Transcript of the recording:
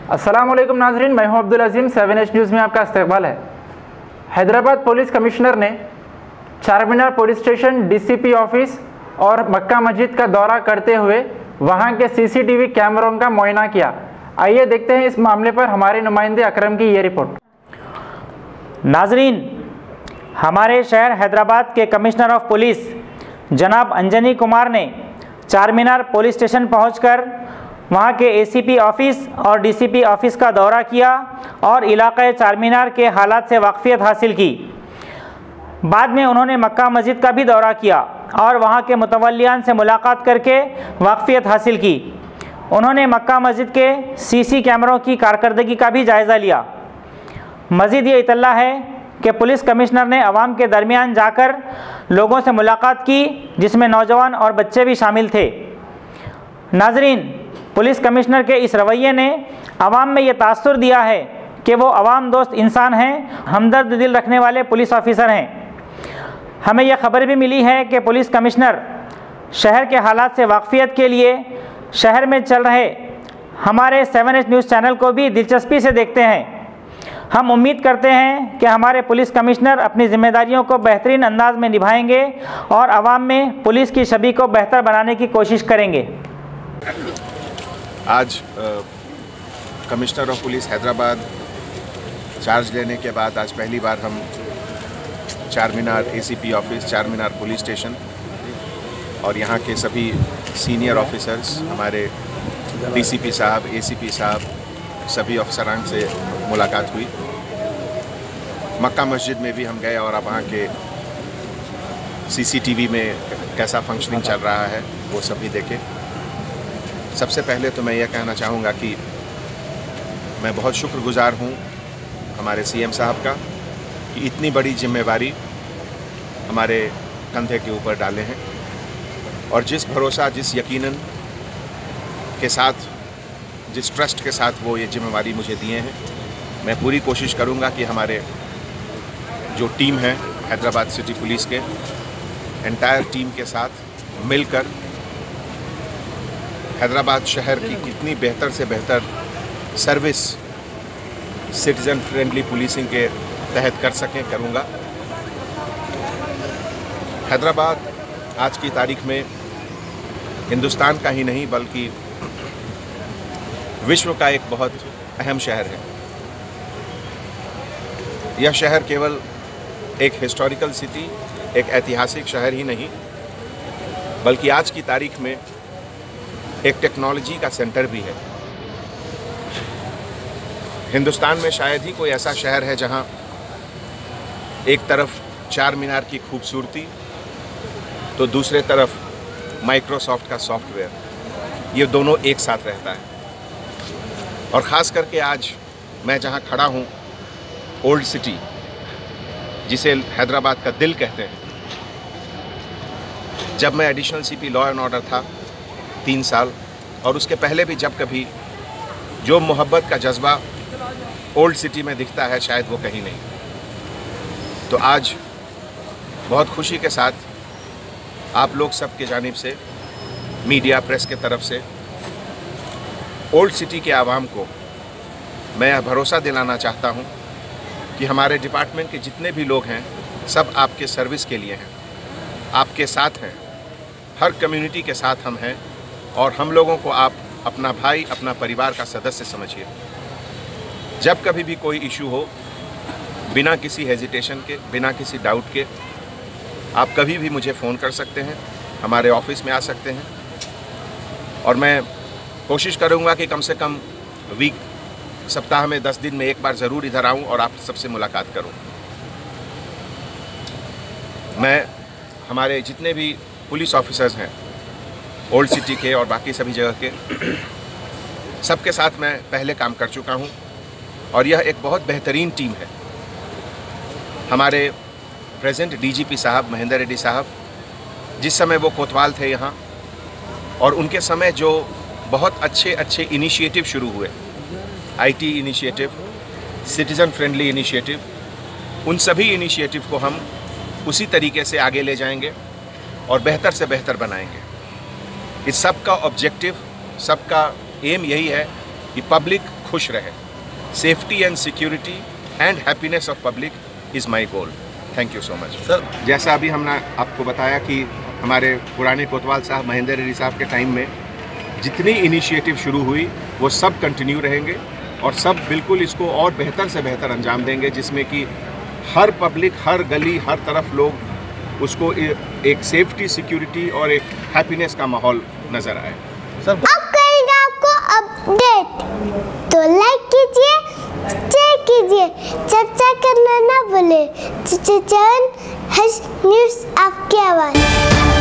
अस्सलाम वालेकुम नाज़रीन, मैं हूं अब्दुल अजीम। 7H न्यूज़ में आपका इस्तकबाल है। हैदराबाद पुलिस कमिश्नर ने Charminar police station, DCP office और मक्का मस्जिद का दौरा करते हुए वहां के सीसीटीवी कैमरों का मुआयना किया। आइए देखते हैं इस मामले पर हमारे नुमाइंदे अकरम की ये रिपोर्ट। नाज़रीन, हमारे शहर हैदराबाद के कमिश्नर ऑफ पुलिस जनाब अंजनी कुमार ने चारमीनार पुलिस स्टेशन पहुंचकर वहां के एसीपी ऑफिस और डीसीपी ऑफिस का दौरा किया और इलाक़े चारमीनार के हालात से वाक़फ़ियत हासिल की। बाद में उन्होंने मक्का मस्जिद का भी दौरा किया और वहां के मुतवल्लियान से मुलाकात करके वाक़फ़ियत हासिल की। उन्होंने मक्का मस्जिद के सीसी कैमरों की कारकर्दगी का भी जायज़ा लिया। मज़ीद ये इत्तला है कि पुलिस कमिश्नर ने आवाम के दरमियान जाकर लोगों से मुलाकात की, जिसमें नौजवान और बच्चे भी शामिल थे। नाज़रीन, पुलिस कमिश्नर के इस रवैये ने आवाम में ये तासुर दिया है कि वो आवाम दोस्त इंसान हैं, हमदर्द दिल रखने वाले पुलिस ऑफिसर हैं। हमें यह खबर भी मिली है कि पुलिस कमिश्नर शहर के हालात से वाक़फ़ियत के लिए शहर में चल रहे हमारे 7H न्यूज़ चैनल को भी दिलचस्पी से देखते हैं। हम उम्मीद करते हैं कि हमारे पुलिस कमिश्नर अपनी ज़िम्मेदारियों को बेहतरीन अंदाज में निभाएंगे और आवाम में पुलिस की छवि को बेहतर बनाने की कोशिश करेंगे। आज commissioner of police Hyderabad charge लेने के बाद आज पहली बार हम Charminar ACP office, Charminar police station और यहाँ के सभी सीनियर ऑफिसर्स, हमारे डीसीपी साहब, एसीपी साहब, सभी अफसरान से मुलाकात हुई। मक्का मस्जिद में भी हम गए और अब वहाँ के सीसीटीवी में कैसा फंक्शनिंग चल रहा है वो सभी देखे। सबसे पहले तो मैं यह कहना चाहूँगा कि मैं बहुत शुक्रगुज़ार हूँ हमारे सीएम साहब का कि इतनी बड़ी जिम्मेवारी हमारे कंधे के ऊपर डाले हैं और जिस भरोसा, जिस यकीनन के साथ, जिस ट्रस्ट के साथ वो ये जिम्मेवारी मुझे दिए हैं, मैं पूरी कोशिश करूँगा कि हमारे जो टीम है हैदराबाद सिटी पुलिस के एंटायर टीम के साथ मिलकर हैदराबाद शहर की कितनी बेहतर से बेहतर सर्विस सिटीज़न फ्रेंडली पुलिसिंग के तहत कर सकें, करूँगा। हैदराबाद आज की तारीख में हिंदुस्तान का ही नहीं बल्कि विश्व का एक बहुत अहम शहर है। यह शहर केवल एक हिस्टोरिकल सिटी, एक ऐतिहासिक शहर ही नहीं बल्कि आज की तारीख में एक टेक्नोलॉजी का सेंटर भी है। हिंदुस्तान में शायद ही कोई ऐसा शहर है जहां एक तरफ चार मीनार की खूबसूरती तो दूसरे तरफ माइक्रोसॉफ्ट का सॉफ्टवेयर, ये दोनों एक साथ रहता है। और ख़ास करके आज मैं जहां खड़ा हूं, ओल्ड सिटी, जिसे हैदराबाद का दिल कहते हैं, जब मैं additional CP law and order था 3 साल और उसके पहले भी जब कभी जो मोहब्बत का जज्बा ओल्ड सिटी में दिखता है शायद वो कहीं नहीं। तो आज बहुत खुशी के साथ आप लोग सब के जानिब से, मीडिया, प्रेस के तरफ से ओल्ड सिटी के आवाम को मैं यह भरोसा दिलाना चाहता हूं कि हमारे डिपार्टमेंट के जितने भी लोग हैं सब आपके सर्विस के लिए हैं, आपके साथ हैं, हर कम्युनिटी के साथ हम हैं और हम लोगों को आप अपना भाई, अपना परिवार का सदस्य समझिए। जब कभी भी कोई इशू हो, बिना किसी हेजिटेशन के, बिना किसी डाउट के, आप कभी भी मुझे फ़ोन कर सकते हैं, हमारे ऑफिस में आ सकते हैं और मैं कोशिश करूंगा कि कम से कम सप्ताह में 10 दिन में एक बार ज़रूर इधर आऊं और आप सबसे मुलाकात करूं। मैं हमारे जितने भी पुलिस ऑफिसर्स हैं ओल्ड सिटी के और बाकी सभी जगह के, सबके साथ मैं पहले काम कर चुका हूं और यह एक बहुत बेहतरीन टीम है। हमारे प्रेजेंट डीजीपी साहब महेंद्र रेड्डी साहब, जिस समय वो कोतवाल थे यहाँ, और उनके समय जो बहुत अच्छे इनिशिएटिव शुरू हुए, IT initiative, citizen friendly initiative, उन सभी इनिशिएटिव को हम उसी तरीके से आगे ले जाएंगे और बेहतर से बेहतर बनाएंगे। इस सब का ऑब्जेक्टिव, सबका एम यही है कि पब्लिक खुश रहे। Safety and security and happiness of public is my goal. Thank you so much sir. जैसा अभी हमने आपको बताया कि हमारे पुराने कोतवाल साहब महेंद्र रेड्डी साहब के टाइम में जितनी इनिशिएटिव शुरू हुई वो सब कंटिन्यू रहेंगे और सब बिल्कुल इसको और बेहतर से बेहतर अंजाम देंगे, जिसमें कि हर पब्लिक, हर गली, हर तरफ लोग उसको एक सेफ्टी, सिक्योरिटी और एक हैप्पीनेस का माहौल नज़र आए। सर अब करेंगे आपको अपडेट, तो लाइक कीजिए, शेयर कीजिए, चर्चा करना ना भूले। चैनल न्यूज़ आपकी आवाज़।